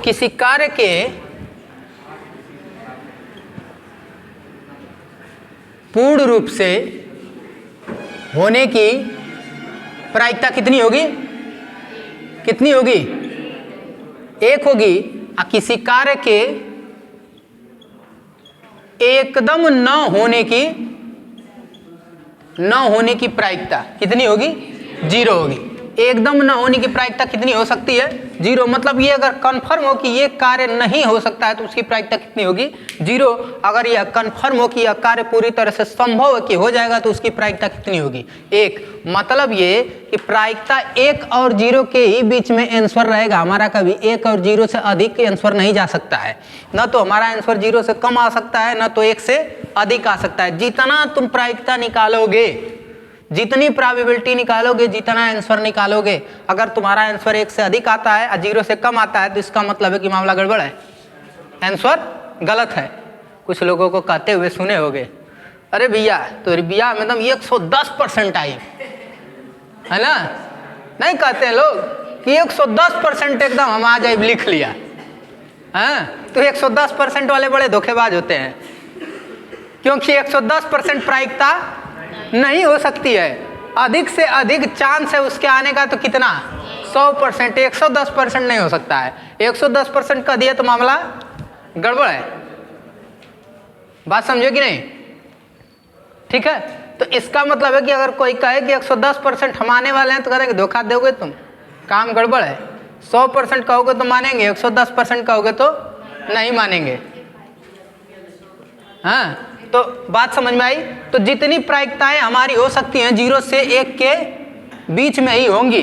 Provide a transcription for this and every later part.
किसी कार्य के पूर्ण रूप से होने की प्रायिकता कितनी होगी? कितनी होगी? 1 होगी। और किसी कार्य के एकदम न होने की प्रायिकता कितनी होगी? 0 होगी। एकदम न होने की प्रायिकता कितनी हो सकती है? 0। मतलब ये अगर कंफर्म हो कि ये कार्य नहीं हो सकता है तो उसकी प्रायिकता कितनी होगी? 0। अगर यह कंफर्म हो कि यह कार्य पूरी तरह से संभव है कि हो जाएगा तो उसकी प्रायिकता कितनी होगी? 1। मतलब ये कि प्रायिकता 1 और 0 के ही बीच में आंसर रहेगा हमारा। कभी 1 और 0 से अधिक आंसर नहीं जा सकता है। न तो हमारा आंसर 0 से कम आ सकता है, न तो 1 से अधिक आ सकता है। जितना तुम प्रायिकता निकालोगे, जितनी प्रोबेबिलिटी निकालोगे, जितना आंसर निकालोगे, अगर तुम्हारा आंसर 1 से अधिक आता है और 0 से कम आता है तो इसका मतलब है कि मामला गड़बड़ है, आंसर गलत है। कुछ लोगों को कहते हुए सुने होगे, अरे भैया तो बिया में एकदम 110% आई है ना। नहीं कहते हैं लोग कि 110% एकदम हम आ जाए लिख लिया है। तो 110% वाले बड़े धोखेबाज होते हैं, क्योंकि 110% प्रायिकता नहीं हो सकती है। अधिक से अधिक चांस है उसके आने का तो कितना? 100%। 110% नहीं हो सकता है। 110% का दिया तो मामला गड़बड़ है। बात समझे कि नहीं? ठीक है। तो इसका मतलब है कि अगर कोई कहे कि 110% हम आने वाले हैं तो कहेंगे धोखा दोगे तुम, काम गड़बड़ है। 100% कहोगे तो मानेंगे, 110% कहोगे तो नहीं मानेंगे। हाँ, तो बात समझ में आई? तो जितनी प्रायिकताएं हमारी हो सकती हैं 0 से 1 के बीच में ही होंगी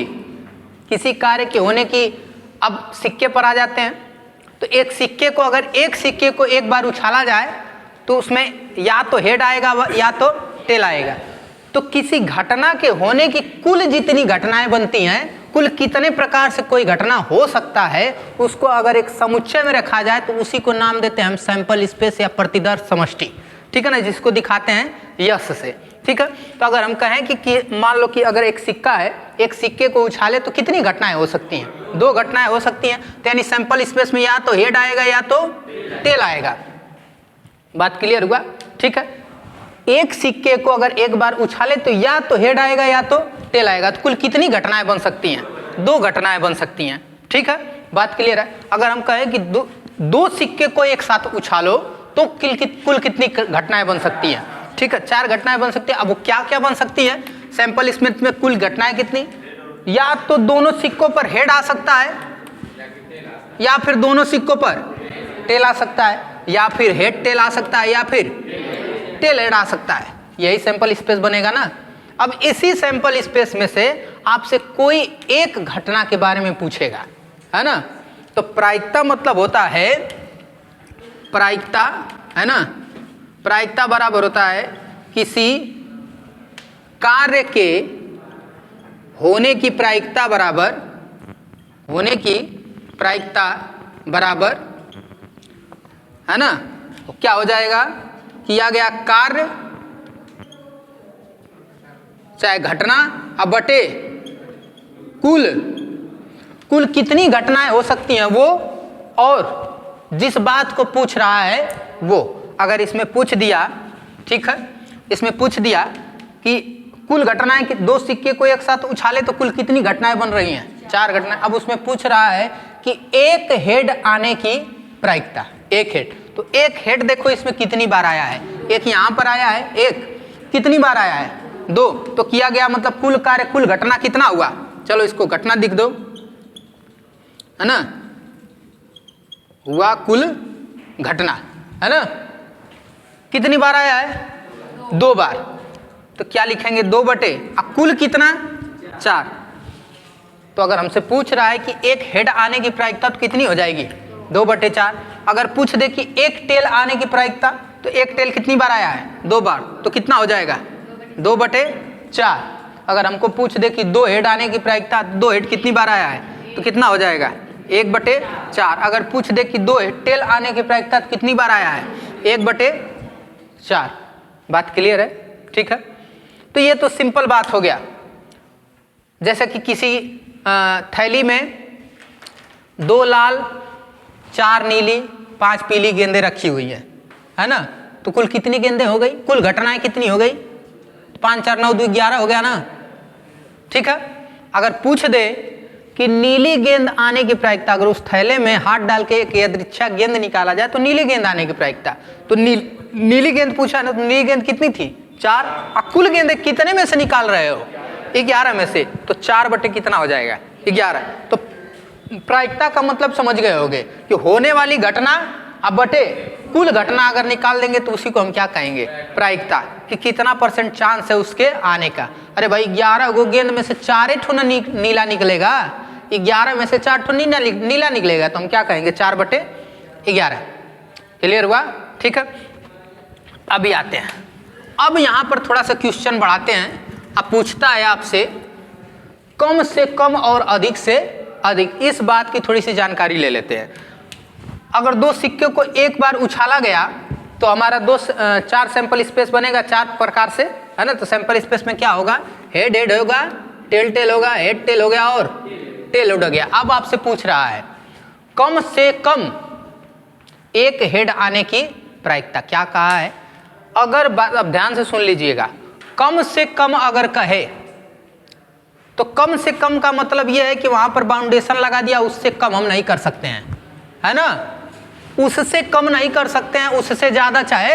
किसी कार्य के होने की। अब सिक्के पर आ जाते हैं। तो एक सिक्के को अगर एक सिक्के को एक बार उछाला जाए तो उसमें या तो हेड आएगा या तो टेल आएगा। तो किसी घटना के होने की कुल जितनी घटनाएं बनती हैं, कुल कितने प्रकार से कोई घटना हो सकता है, उसको अगर एक समुच्चय में रखा जाए तो उसी को नाम देते हैं हम सैंपल स्पेस या प्रतिदर्श समष्टि। ठीक है ना, जिसको दिखाते हैं यश से। ठीक है। तो अगर हम कहें कि मान लो कि अगर एक सिक्का है, एक सिक्के को उछाले तो कितनी घटनाएं हो सकती हैं? 2 घटनाएं हो सकती हैं। तो यानी सैंपल स्पेस में या तो हेड आएगा या तो टेल आएगा। बात क्लियर हुआ? ठीक है। एक सिक्के को अगर एक बार उछाले तो या तो हेड आएगा या तो टेल आएगा। तो कुल कितनी घटनाएं बन सकती हैं? 2 घटनाएं बन सकती हैं। ठीक है, बात क्लियर है। अगर हम कहें कि दो सिक्के को एक साथ उछालो तो कुल कितनी घटनाएं बन सकती हैं? ठीक है, 4 घटनाएं बन सकती है। अब वो क्या क्या बन सकती है? सैंपल स्पेस में कुल घटनाएं कितनी? या तो दोनों सिक्कों पर हेड आ सकता है, या फिर दोनों सिक्कों पर टेल आ सकता है, या फिर हेड टेल आ सकता है, या फिर टेल हेड आ सकता है। यही सैंपल स्पेस बनेगा ना। अब इसी सैंपल स्पेस में से आपसे कोई एक घटना के बारे में पूछेगा, है ना। तो प्रायिकता मतलब होता है, प्रायिकता है ना, प्रायिकता बराबर होता है किसी कार्य के होने की प्रायिकता बराबर, होने की प्रायिकता बराबर, है ना। तो क्या हो जाएगा? किया गया कार्य चाहे घटना अब बटे कुल कितनी घटनाएं हो सकती हैं वो, और जिस बात को पूछ रहा है वो। अगर इसमें पूछ दिया, ठीक है, इसमें पूछ दिया कि कुल घटनाएं कि 2 सिक्के को एक साथ उछाले तो कुल कितनी घटनाएं बन रही हैं? 4 घटनाएं। अब उसमें पूछ रहा है कि एक हेड आने की प्रायिकता, एक हेड। तो एक हेड देखो इसमें कितनी बार आया है? एक यहां पर आया है, एक कितनी बार आया है? 2। तो किया गया मतलब कुल कार्य, कुल घटना कितना हुआ? चलो इसको घटना लिख दो, है ना। हुआ कुल घटना, है ना। कितनी बार आया है? 2 बार। तो क्या लिखेंगे? 2 बटे कुल कितना? 4। तो अगर हमसे पूछ रहा है कि एक हेड आने की प्रायिकता तो कितनी हो जाएगी? 2 बटे 4। अगर पूछ दे कि एक टेल आने की प्रायिकता, तो एक टेल कितनी बार आया है? 2 बार। तो कितना हो जाएगा? 2 बटे 4। अगर हमको पूछ दे कि 2 हेड आने की प्रायिकता, 2 हेड कितनी बार आया है? तो कितना हो जाएगा? 1 बटे 4। अगर पूछ दे कि 2 टेल आने की प्रायिकता तो कितनी बार आया है? 1 बटे 4। बात क्लियर है? ठीक है। तो ये तो सिंपल बात हो गया। जैसे कि किसी थैली में 2 लाल 4 नीली 5 पीली गेंदें रखी हुई है ना, तो कुल कितनी गेंदें हो गई, कुल घटनाएं कितनी हो गई, 5 4 9 2 11 हो गया ना। ठीक है, अगर पूछ दे कि नीली गेंद आने की प्रायिकता, अगर उस थैले में हाथ डाल के एक यादृच्छिक गेंद निकाला जाए तो नीली गेंद आने की प्रायिकता, तो नीली गेंद पूछा ना, तो नीली गेंद कितनी थी 4, और कुल गेंदें कितने में से निकाल रहे हो 11 में से, तो 4 बटे कितना हो जाएगा 11। तो प्रायिकता का मतलब समझ गए होगे कि होने वाली घटना अब बटे कुल घटना अगर निकाल देंगे तो उसी को हम क्या कहेंगे, प्रायिकता, कि कितना % चांस है उसके आने का। अरे भाई 11 गो गेंद में से 4 ठो नीला निकलेगा, 11 में से 4 ठो नीला निकलेगा, तो हम क्या कहेंगे 4 बटे 11। क्लियर हुआ? ठीक है, अभी आते हैं, अब यहाँ पर थोड़ा सा क्वेश्चन बढ़ाते हैं। अब पूछता है आपसे कम से कम और अधिक से अधिक, इस बात की थोड़ी सी जानकारी ले लेते हैं। अगर 2 सिक्के को एक बार उछाला गया तो हमारा 4 सैंपल स्पेस बनेगा 4 प्रकार से, है ना। तो सैंपल स्पेस में क्या होगा, हेड हेड होगा, टेल टेल होगा, हेड टेल हो गया और टेल उड़ गया। अब आपसे पूछ रहा है कम से कम एक हेड आने की प्रायिकता, क्या कहा है। अगर अब ध्यान से सुन लीजिएगा, कम से कम अगर कहे तो कम से कम का मतलब यह है कि वहां पर बाउंडेशन लगा दिया, उससे कम हम नहीं कर सकते हैं, है ना, उससे कम नहीं कर सकते हैं, उससे ज्यादा चाहे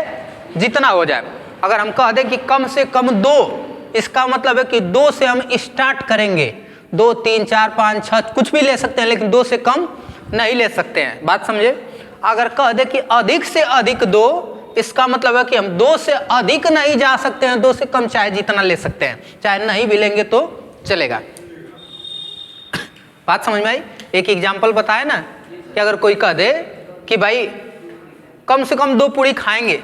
जितना हो जाए। अगर हम कह दें कि कम से कम 2, इसका मतलब है कि 2 से हम स्टार्ट करेंगे, 2 3 4 5 6 कुछ भी ले सकते हैं, लेकिन 2 से कम नहीं ले सकते हैं, बात समझे। अगर कह दे कि अधिक से अधिक 2, इसका मतलब है कि हम 2 से अधिक नहीं जा सकते हैं, 2 से कम चाहे जितना ले सकते हैं, चाहे नहीं भी लेंगे तो चलेगा। बात समझ में आई। एक एग्जाम्पल बताया ना कि अगर कोई कह दे कि भाई कम से कम 2 पूड़ी खाएंगे,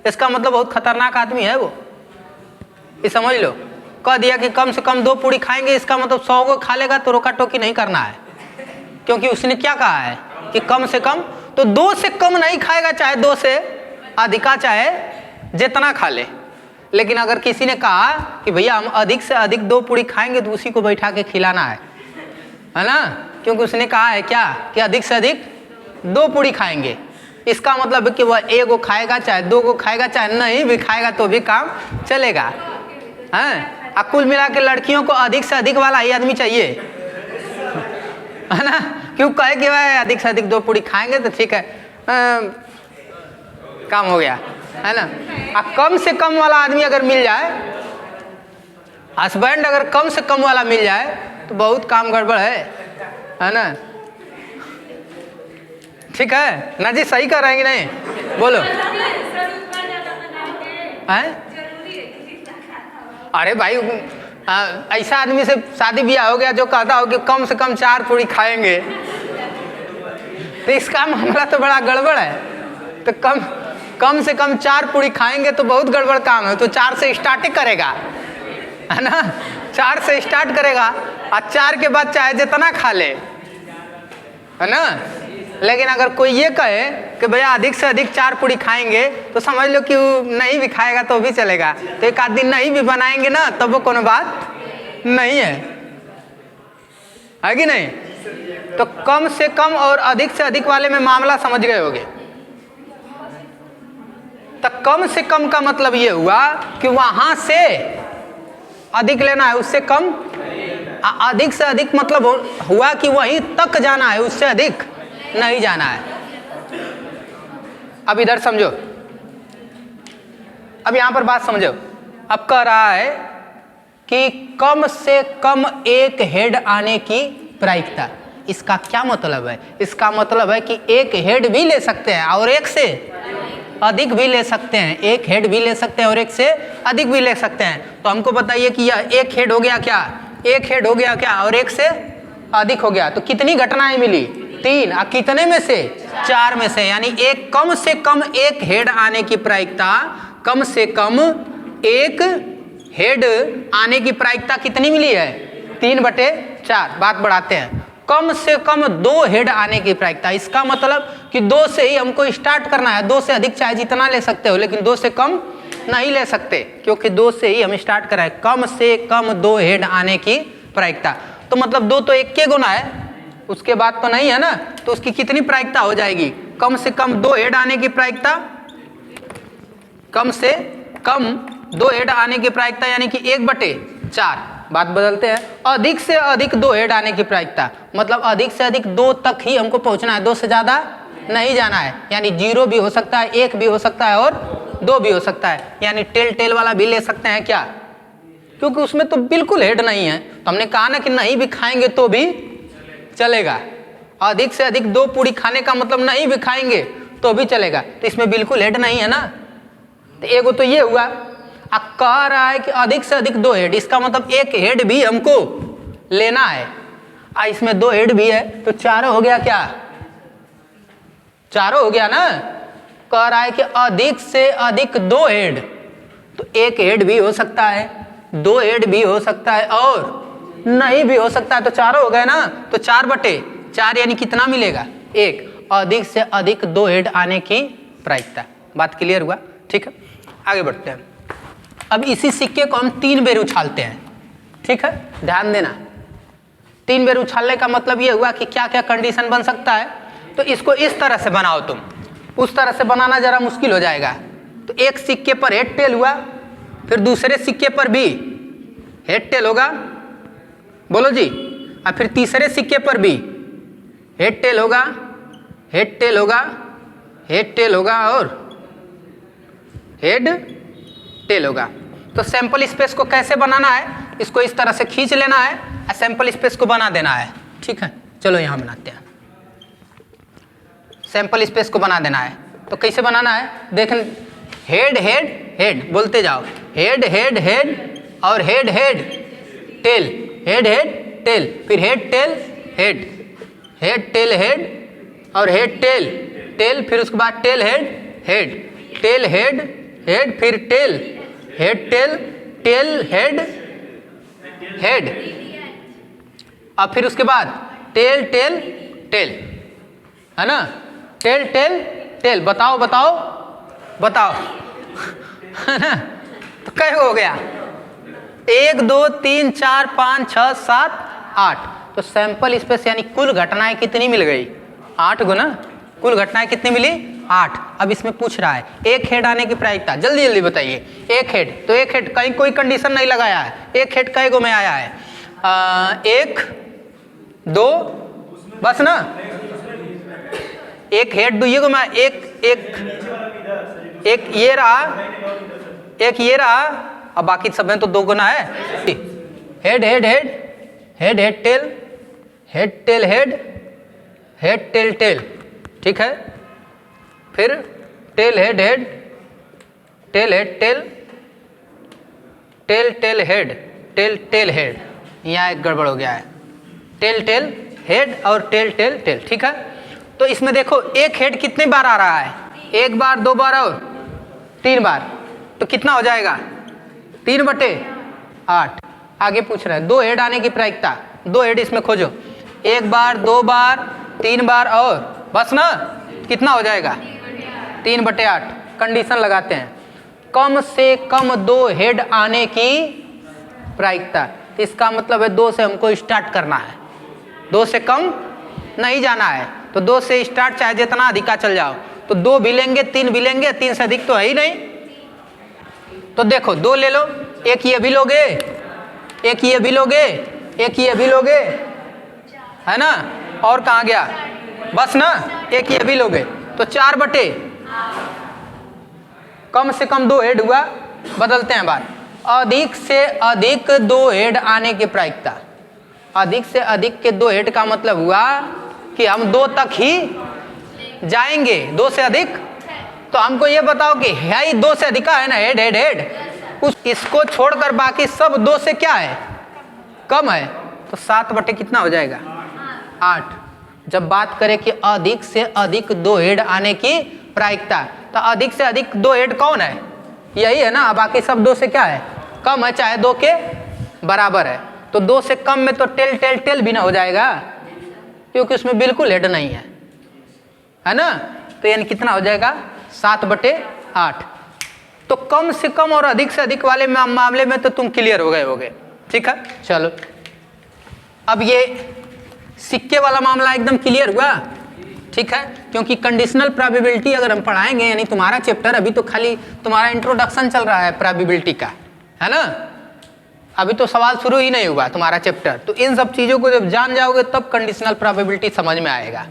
इसका मतलब बहुत खतरनाक आदमी है वो, ये समझ लो। कह दिया कि कम से कम 2 पूड़ी खाएंगे, इसका मतलब 100 को खा लेगा तो रोका टोकी नहीं करना है, क्योंकि उसने क्या कहा है कि कम से कम, तो 2 से कम नहीं खाएगा, चाहे 2 से अधिका चाहे जितना खा ले। लेकिन अगर किसी ने कहा कि भैया हम अधिक से अधिक 2 पूड़ी खाएंगे, तो उसी को बैठा के खिलाना है ना, क्योंकि उसने कहा है क्या कि अधिक से अधिक 2 पूड़ी खाएंगे। इसका मतलब है कि वह 1 को खाएगा, चाहे 2 को खाएगा, चाहे नहीं भी खाएगा तो भी काम चलेगा, हैं। कुल मिला के लड़कियों को अधिक से अधिक वाला ही आदमी चाहिए, है ना, क्यों कहे कि वह अधिक से अधिक 2 पूड़ी खाएंगे तो ठीक है, काम हो गया, है ना। कम से कम वाला आदमी अगर मिल जाए, हस्बैंड अगर कम से कम वाला मिल जाए तो बहुत काम गड़बड़ है ना। ठीक है ना जी, सही कर रहे हैं कि नहीं, बोलो। हैं? अरे भाई ऐसा आदमी से शादी ब्याह हो गया जो कहता हो कि कम से कम 4 पूड़ी खाएंगे, तो इसका मामला तो बड़ा गड़बड़ है। तो कम से कम 4 पूड़ी खाएंगे तो बहुत गड़बड़ काम है, तो 4 से स्टार्ट ही करेगा, है ना, 4 से स्टार्ट करेगा और 4 के बाद चाहे जितना खा ले, है ना। लेकिन अगर कोई ये कहे कि भैया अधिक से अधिक 4 पूड़ी खाएंगे, तो समझ लो कि वो नहीं भी खाएगा तो भी चलेगा, तो एक आध दिन नहीं भी बनाएंगे ना, तब वो कोनो बात नहीं है कि नहीं। तो कम से कम और अधिक से अधिक वाले में मामला समझ गए होंगे। तो कम से कम का मतलब ये हुआ कि वहां से अधिक लेना है, उससे कम। अधिक से अधिक मतलब हुआ कि वहीं तक जाना है, उससे अधिक नहीं जाना है। अब इधर समझो, अब यहां पर बात समझो। अब कह रहा है कि कम से कम एक हेड आने की प्रायिकता, इसका क्या मतलब है। इसका मतलब है कि एक हेड भी ले सकते हैं और एक से अधिक भी ले सकते हैं, एक हेड भी ले सकते हैं और एक से अधिक भी ले सकते हैं। तो हमको बताइए कि यह एक हेड हो गया क्या, एक हेड हो गया क्या, और एक से अधिक हो गया, तो कितनी घटनाएं मिली, 3। और कितने में से, 4 में से, यानी एक कम से कम एक हेड आने की प्रायिकता, कम से कम एक हेड आने की प्रायिकता कितनी मिली है, 3/4। बात बढ़ाते हैं, कम से कम 2 हेड आने की प्रायिकता, इसका मतलब कि 2 से ही हमको स्टार्ट करना है। 2 से अधिक चाहे जितना ले सकते हो, लेकिन 2 से कम नहीं ले सकते, क्योंकि 2 से ही हम स्टार्ट कर रहे हैं। कम से कम 2 हेड आने की प्रायिकता, तो मतलब 2 तो 1 के गुना है, उसके बाद तो नहीं है ना, तो उसकी कितनी प्रायिकता हो जाएगी, कम से कम 2 हेड आने की प्रायिकता, कम से कम 2 हेड आने की प्रायिकता यानी कि 1/4। बात बदलते हैं, अधिक से अधिक 2 हेड आने की प्रायिकता मतलब अधिक से अधिक 2 तक ही हमको पहुंचना है, 2 से ज्यादा नहीं जाना है। यानी 0 भी हो सकता है, 1 भी हो सकता है और 2 भी हो सकता है। यानी टेल वाला भी ले सकते हैं क्या, क्योंकि उसमें तो बिल्कुल हेड नहीं है। तो हमने कहा ना कि नहीं भी खाएंगे तो भी चलेगा। अधिक से अधिक 2 पूरी खाने का मतलब नहीं भी खाएंगे तो भी चलेगा, तो इसमें बिल्कुल हेड नहीं है ना। तो एगो तो ये हुआ, अब कह रहा है कि अधिक से अधिक 2 हेड, इसका मतलब 1 हेड भी हमको लेना है। इसमें 2 हेड भी है तो 4 हो गया, क्या 4 हो गया ना। कह रहा है कि अधिक से अधिक 2 हेड, तो 1 हेड भी हो सकता है, 2 हेड भी हो सकता है और नहीं भी हो सकता है, तो 4 हो गए ना। तो 4/4 यानी कितना मिलेगा, 1। अधिक से अधिक 2 हेड आने की प्रायिकता। बात क्लियर हुआ, ठीक है। आगे बढ़ते हैं। अब इसी सिक्के को हम 3 बेर उछालते हैं, ठीक है, ध्यान देना। 3 बेर उछालने का मतलब ये हुआ कि क्या क्या कंडीशन बन सकता है। तो इसको इस तरह से बनाओ तुम, उस तरह से बनाना जरा मुश्किल हो जाएगा। तो एक सिक्के पर हेड टेल हुआ, फिर दूसरे सिक्के पर भी हेड टेल होगा, बोलो जी, और फिर तीसरे सिक्के पर भी हेड टेल होगा, हेड टेल होगा, हेड टेल होगा और हेड टेल होगा। तो सैंपल स्पेस को कैसे बनाना है, इसको इस तरह से खींच लेना है और सैंपल स्पेस को बना देना है, ठीक है। चलो यहाँ बनाते हैं, सैंपल स्पेस को बना देना है। तो कैसे बनाना है, देख, हेड हेड हेड बोलते जाओ, हेड हेड हेड और head head tail, head head tail, फिर head tail head, head tail head और हेड टेल टेल, फिर उसके बाद tail head head, tail head head, फिर tail head tail tail head head, और फिर उसके बाद टेल टेल टेल, है ना, टेल टेल टेल। बताओ बताओ बताओ, है ना। तो क्या हो गया, 1 2 3 4 5 6 7 8। तो सैंपल स्पेस यानी कुल घटनाएं कितनी मिल गई, 8 गुना। कुल घटनाएं कितनी मिली, 8। अब इसमें पूछ रहा है 1 हेड आने की प्रायिकता, जल्दी जल्दी बताइए। 1 हेड, तो 1 हेड कहीं कोई कंडीशन नहीं लगाया है, 1 हेड कई गो में आया है, 1 2 बस ना, 1 हेड 2 ये गो में, एक ये रहा, एक ये रहा, अब बाकी सब में तो 2 गुना है। Head head head head head tail, head tail head, head tail tail, ठीक है। फिर tail head head, tail head tail, tail tail head, tail tail head. यहाँ एक गड़बड़ हो गया है, टेल टेल हेड और टेल टेल टेल, ठीक है। तो इसमें देखो 1 हेड कितने बार आ रहा है, 1 बार 2 बार और 3 बार, तो कितना हो जाएगा 3/8। आगे पूछ रहा है 2 हेड आने की प्रायिकता, 2 हेड इसमें खोजो, 1 बार 2 बार 3 बार और बस ना, कितना हो जाएगा 3/8। कंडीशन लगाते हैं, कम से कम 2 हेड आने की प्रायिकता। इसका मतलब है 2 से हमको स्टार्ट करना है, 2 से कम नहीं जाना है। तो 2 से स्टार्ट, चाहे जितना अधिका चल जाओ। तो 2 भी लेंगे, 3 भी लेंगे, 3 से अधिक तो है ही नहीं। तो देखो 2 ले लो, एक ये भी लोगे, एक ये भी लोगे, एक ये भी लोगे, है ना, और कहाँ गया, बस ना, एक ये भी लोगे, तो 4/8। कम से कम 2 हेड हुआ। बदलते हैं बात, अधिक से अधिक 2 हेड आने की प्रायिकता। अधिक से अधिक के 2 हेड का मतलब हुआ कि हम 2 तक ही जाएंगे, 2 से अधिक। तो हमको ये बताओ कि है ही 2 से अधिक है ना, हेड हेड हेड, उस इसको छोड़कर बाकी सब 2 से क्या है, कम है। तो 7/ कितना हो जाएगा 8। जब बात करें कि अधिक से अधिक 2 हेड आने की प्रायिकता, तो अधिक से अधिक 2 हेड कौन है, यही है ना, बाकी सब 2 से क्या है, कम है, चाहे 2 के बराबर है। तो 2 से कम में तो टेल टेल टेल भी ना हो जाएगा, क्योंकि उसमें बिल्कुल हेड नहीं है ना। तो यानी कितना हो जाएगा 7/8। तो कम से कम और अधिक से अधिक वाले मामले में तो तुम क्लियर हो गए होगे, ठीक है। चलो अब ये सिक्के वाला मामला एकदम क्लियर हुआ, ठीक है। क्योंकि कंडीशनल प्रोबेबिलिटी अगर हम पढ़ाएंगे, यानी तुम्हारा चैप्टर अभी तो खाली तुम्हारा इंट्रोडक्शन चल रहा है प्रोबेबिलिटी का, है ना, अभी तो सवाल शुरू ही नहीं हुआ तुम्हारा चैप्टर। तो इन सब चीज़ों को जब जान जाओगे तब कंडीशनल प्रोबेबिलिटी समझ में आएगा,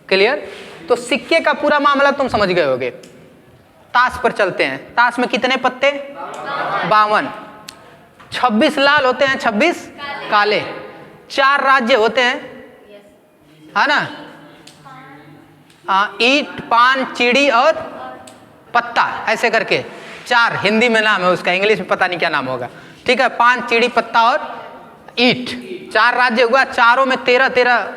क्लियर। तो सिक्के का पूरा मामला तुम समझ गए होगे। ताश पर चलते हैं। ताश में कितने पत्ते? 52। 26 लाल होते हैं, 26 काले। 4 राज्य होते हैं, है ना, ईंट, पान, चिड़ी और पत्ता, ऐसे करके 4 हिंदी में नाम है उसका, इंग्लिश में पता नहीं क्या नाम होगा, ठीक है। पान, चिड़ी, पत्ता और ईंट, 4 राज्य हुआ। चारों में 13-13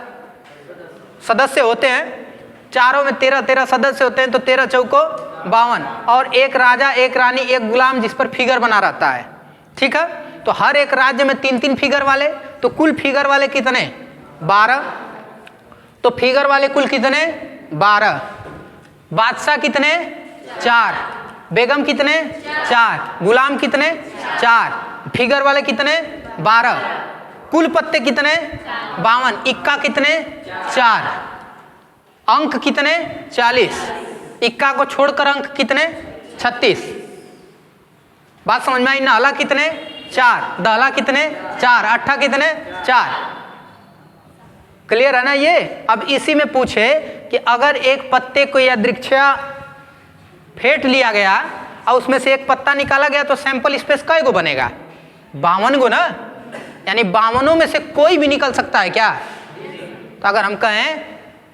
सदस्य होते हैं, चारों में 13-13 सदस्य होते हैं, तो 13 चौको 52, और एक राजा, एक रानी, एक गुलाम जिस पर फिगर बना रहता है, ठीक है। तो हर एक राज्य में 3-3 फिगर वाले, तो कुल फिगर वाले कितने? 12। तो फिगर वाले कुल कितने? 12। बादशाह कितने? 4। बेगम कितने? 4। गुलाम कितने? 4। फिगर वाले कितने? 12। कुल पत्ते कितने? 52। इक्का कितने? 4। अंक कितने? 40। इक्का को छोड़कर अंक कितने? 36। बात समझ में आई? नाला कितने? 4। दहला कितने? 4। अट्ठा कितने? 4। क्लियर है ना ये? अब इसी में पूछे कि अगर एक पत्ते को या वृक्षा फेंट लिया गया और उसमें से एक पत्ता निकाला गया तो सैंपल स्पेस कै गो बनेगा? 52 गो ना, यानी 52 में से कोई भी निकल सकता है क्या? तो अगर हम कहें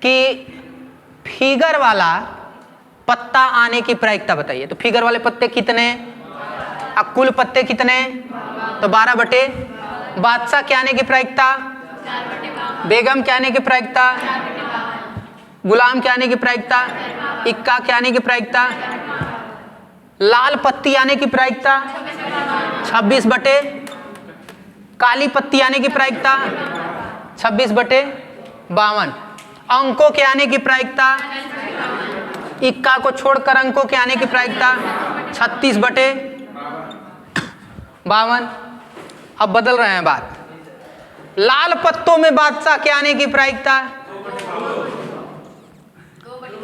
कि फिगर वाला पत्ता आने की प्रायिकता बताइए, तो फिगर वाले पत्ते कितने? अब कुल पत्ते कितने? तो 12 बादशाह के आने की प्रायिकता, बेगम के आने की प्रायिकता, गुलाम के आने की प्रायिकता, इक्का के आने की प्रायिकता, लाल पत्ती आने की प्रायिकता 26 काली पत्ती आने की प्रायिकता 26/52। अंकों के आने की प्रायिकता, इक्का को छोड़कर अंकों के आने की प्रायिकता 36/52। अब बदल रहे हैं बात। लाल पत्तों में बादशाह के आने की प्रायिकता,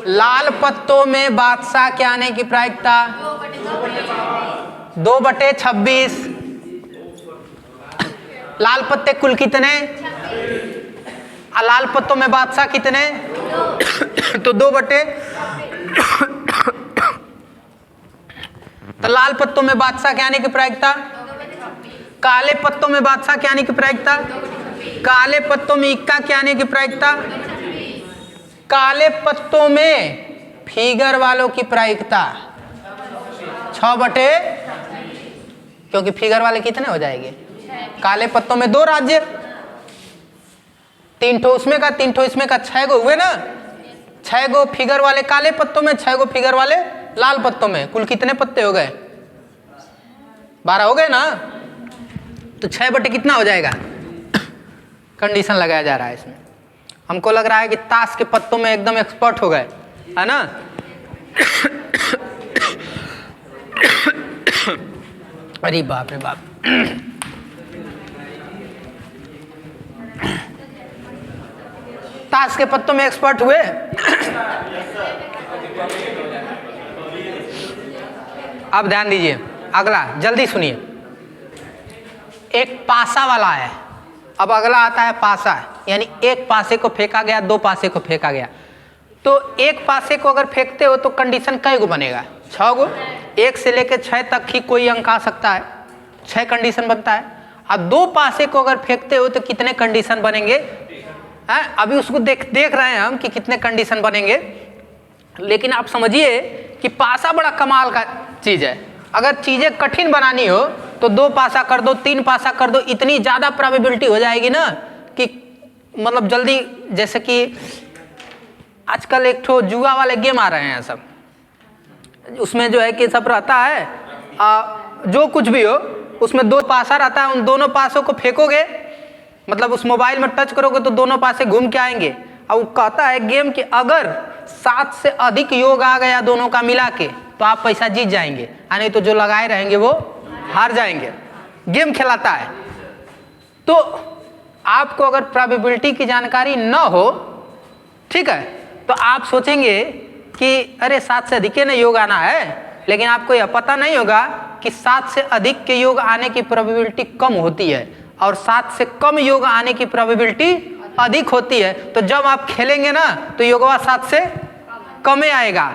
लाल पत्तों में बादशाह के आने की प्रायिकता 2/26। लाल पत्ते कुल कितने? लाल पत्तों में बादशाह कितने? तो 2 तो लाल पत्तों में बादशाह के आने की प्रायिकता, काले पत्तों में बादशाह के आने की प्रायिकता, काले पत्तों में इक्का के आने की प्रायिकता, काले पत्तों में फिगर वालों की प्रायिकता 6 क्योंकि फिगर वाले कितने हो जाएंगे? काले पत्तों में 2 राज्य, 3 ठो उसमें का 3 ठो इसमें का, 6 गो हुए ना। 6 गो फिगर वाले काले पत्तों में, 6 गो फिगर वाले लाल पत्तों में, कुल कितने पत्ते हो गए? 12 हो गए ना। तो 6 कितना हो जाएगा? कंडीशन लगाया जा रहा है इसमें। हमको लग रहा है कि ताश के पत्तों में एकदम एक्सपर्ट हो गए, है ना। अरे बाप रे बाप। ताश के पत्तों में एक्सपर्ट हुए। अब ध्यान दीजिए, अगला जल्दी सुनिए। एक पासा वाला है, अब अगला आता है पासा, यानी एक पासे को फेंका गया, 2 पासे को फेंका गया। तो एक पासे को अगर फेंकते हो तो कंडीशन कै गो बनेगा? 6 गो। 1 से लेकर 6 तक ही कोई अंक आ सकता है, 6 कंडीशन बनता है। अब 2 पासे को अगर फेंकते हो तो कितने कंडीशन बनेंगे? अभी उसको देख रहे हैं हम कि कितने कंडीशन बनेंगे। लेकिन आप समझिए कि पासा बड़ा कमाल का चीज़ है। अगर चीज़ें कठिन बनानी हो तो 2 पासा कर दो, 3 पासा कर दो, इतनी ज़्यादा प्रोबेबिलिटी हो जाएगी ना कि मतलब जल्दी, जैसे कि आजकल एक ठो जुआ वाले गेम आ रहे हैं सब, उसमें जो है कि सब रहता है, जो कुछ भी हो उसमें 2 पासा रहता है, उन दोनों पासों को फेंकोगे, मतलब उस मोबाइल में टच करोगे तो दोनों पासे घूम के आएंगे। और वो कहता है गेम कि अगर 7 से अधिक योग आ गया दोनों का मिला के तो आप पैसा जीत जाएंगे, नहीं तो जो लगाए रहेंगे वो हार जाएंगे। गेम खिलाता है। तो आपको अगर प्रोबेबिलिटी की जानकारी न हो, ठीक है, तो आप सोचेंगे कि अरे 7 से अधिक के ना योग आना है, लेकिन आपको यह पता नहीं होगा कि 7 से अधिक के योग आने की प्रोबेबिलिटी कम होती है और 7 से कम योग आने की प्रोबेबिलिटी अधिक होती है। तो जब आप खेलेंगे ना तो योगवा 7 से कम आएगा,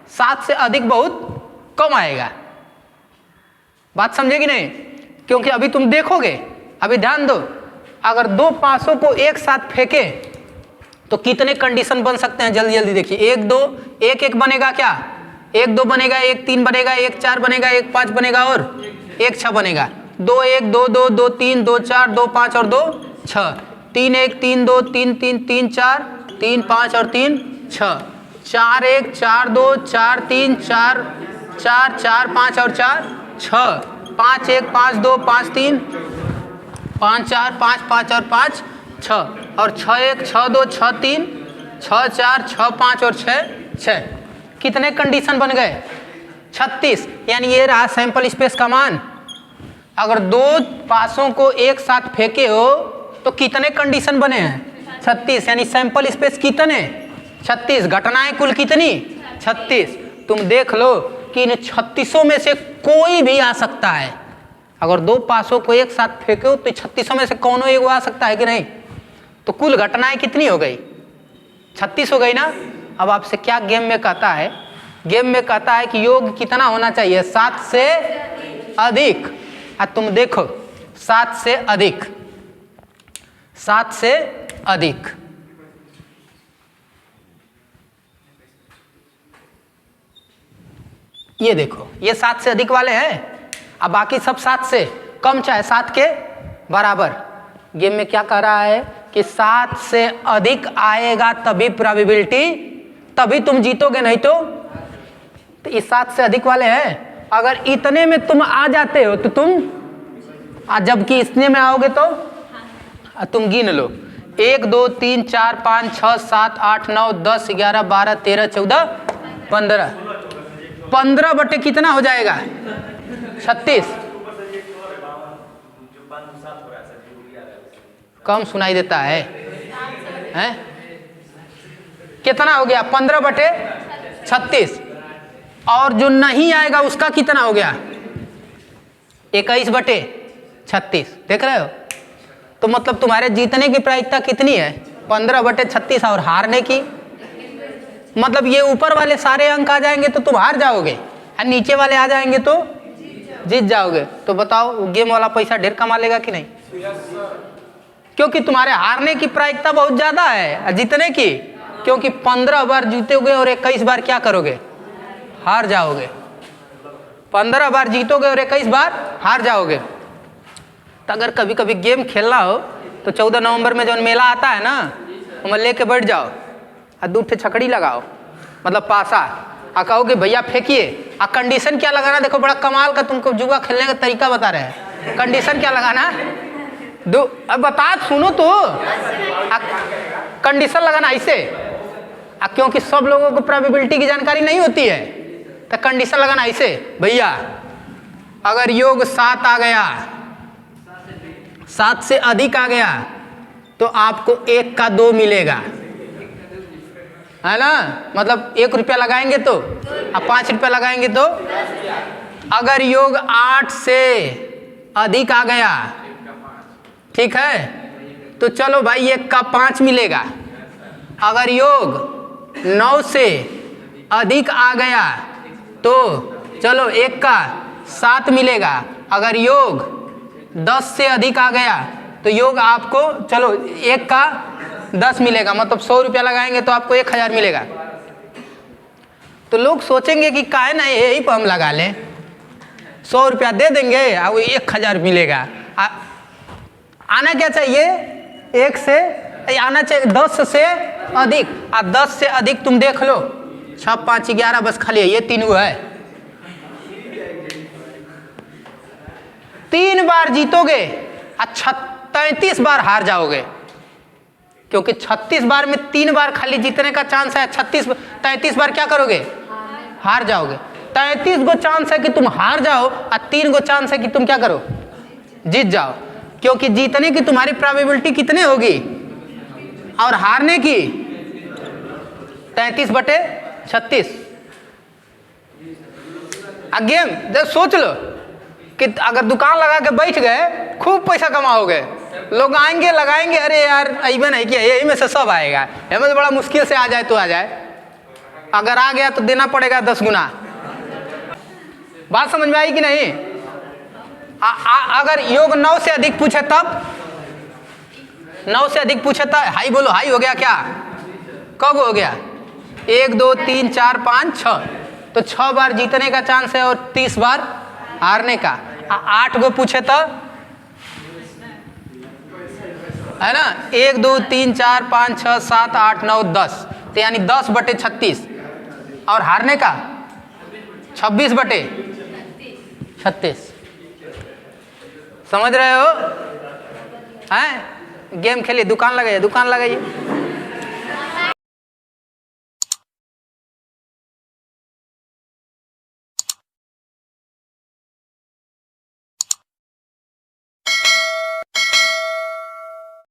7 से अधिक बहुत कम आएगा। बात समझे कि नहीं? क्योंकि अभी तुम देखोगे, अभी ध्यान दो, अगर 2 पासों को एक साथ फेंके तो कितने कंडीशन बन सकते हैं, जल्दी जल्दी देखिए। 1 2 1 1 बनेगा क्या? 1 2 बनेगा, 1 3 बनेगा, 1 4 बनेगा, 1 5 बनेगा और 1 6 बनेगा। 2 1 2 2 2 3 2 4 2 5 और 2 6, 3 1 3 2 3 3 3 4 3 5 और 3 6, 4 1 4 2 4 3 4 4 4 5 और 4 6, 5 1 5 2 5 3 5 4 5 5 और 5 6 और 6 1 6 2 6 3 6 4 6 5 और 6 6। कितने कंडीशन बन गए? 36। यानी ये रहा सैंपल स्पेस का मान। अगर 2 पासों को एक साथ फेंके हो तो कितने कंडीशन बने हैं? 36। यानी सैंपल स्पेस कितने? 36। घटनाएं कुल कितनी? 36। तुम देख लो कि इन 36 में से कोई भी आ सकता है। अगर 2 पासों को एक साथ फेंको तो 36 में से कौन एक आ सकता है कि नहीं? तो कुल घटनाएं कितनी हो गई? 36 हो गई ना। अब आपसे क्या गेम में कहता है? गेम में कहता है कि योग कितना होना चाहिए? 7 से अधिक। तुम देखो 7 से अधिक, 7 से अधिक। ये देखो, ये 7 से अधिक वाले हैं, अब बाकी सब 7 से कम चाहे 7 के बराबर। गेम में क्या कह रहा है कि 7 से अधिक आएगा तभी प्रोबेबिलिटी, तभी तुम जीतोगे, नहीं तो ये 7 से अधिक वाले हैं। अगर इतने में तुम आ जाते हो तो तुम, जबकि इतने में आओगे तो तुम गिन लो, 1 2 3 4 5 6 7 8 9 10 11 12 13 14 15, 15 बटे कितना हो जाएगा? 36। कम सुनाई देता है, हैं? कितना हो गया? 15 बटे 36। और जो नहीं आएगा उसका कितना हो गया? 21 बटे 36। देख रहे हो? तो मतलब तुम्हारे जीतने की प्रायिकता कितनी है? 15 बटे 36। और हारने की मतलब ये ऊपर वाले सारे अंक आ जाएंगे तो तुम हार जाओगे और नीचे वाले आ जाएंगे तो जीत जाओगे। तो बताओ गेम वाला पैसा ढेर कमा लेगा कि नहीं? क्योंकि तुम्हारे हारने की प्रायिकता बहुत ज्यादा है और जीतने की, क्योंकि 15 बार जीतोगे और 21 बार क्या करोगे? हार जाओगे। 15 बार जीतोगे और 21 बार हार जाओगे। तो अगर कभी कभी गेम खेलना हो तो 14 नवंबर में जो मेला आता है ना, वहाँ लेके बैठ जाओ और 2 ठे छकड़ी लगाओ, मतलब पासा, और कहो कि भैया फेंकिए। और कंडीशन क्या लगाना? देखो बड़ा कमाल का तुमको जुआ खेलने का तरीका बता रहे हैं। कंडीशन क्या लगाना? अब बता, सुनो तो। कंडीशन लगाना ऐसे, क्योंकि सब लोगों को प्रोबेबिलिटी की जानकारी नहीं होती है, तो कंडीशन लगाना ऐसे, भैया अगर योग 7 आ गया, 7 से अधिक आ गया तो आपको 1 का 2 मिलेगा, है ना? मतलब 1 रुपया लगाएंगे तो, अब 5 रुपया लगाएंगे तो। अगर योग 8 से अधिक आ गया, ठीक है, तो चलो भाई 1 का 5 मिलेगा। अगर योग 9 से अधिक आ गया तो चलो 1 का 7 मिलेगा। अगर योग 10 से अधिक आ गया तो योग आपको चलो 1 का 10 मिलेगा, मतलब 100 रुपया लगाएंगे तो आपको 1000 मिलेगा। तो लोग सोचेंगे कि काहे ना यही पर हम लगा लें, 100 रुपया दे देंगे और 1000 मिलेगा। आना क्या चाहिए? 1 से आना चाहिए 10 से अधिक। अब 10 से अधिक तुम देख लो, 6 5 11, बस खाली ये 3 है। 3 बार जीतोगे और 33 बार हार जाओगे, क्योंकि 36 बार में 3 बार खाली जीतने का चांस है। 33 बार क्या करोगे? हार जाओगे। 33 गो चांस है कि तुम हार जाओ और 3 गो चांस है कि तुम क्या करो? जीत जाओ। क्योंकि जीतने की तुम्हारी प्रोबेबिलिटी कितने होगी और हारने की 33/36। गेम जब सोच लो कि अगर दुकान लगा के बैठ गए खूब पैसा कमाओगे, लोग आएंगे लगाएंगे, अरे यार अइबे नहीं किया, यही में से सब आएगा, हमें तो बड़ा मुश्किल से आ जाए तो आ जाए, अगर आ गया तो देना पड़ेगा 10 गुना। बात समझ में आई कि नहीं? अगर योग 9 से अधिक पूछे तब, 9 से अधिक पूछे तब हाई बोलो, हाई हो गया क्या? कब हो गया? 1 2 3 4 5 6, तो 6 बार जीतने का चांस है और 30 बार हारने का। 8 गो पूछे तो है ना, 1 2 3 4 5 6 7 8 9 10, तो यानी 10/36 और हारने का 26/36। समझ रहे हो? हैं? गेम खेलिए, दुकान लगाइए, दुकान लगाइए।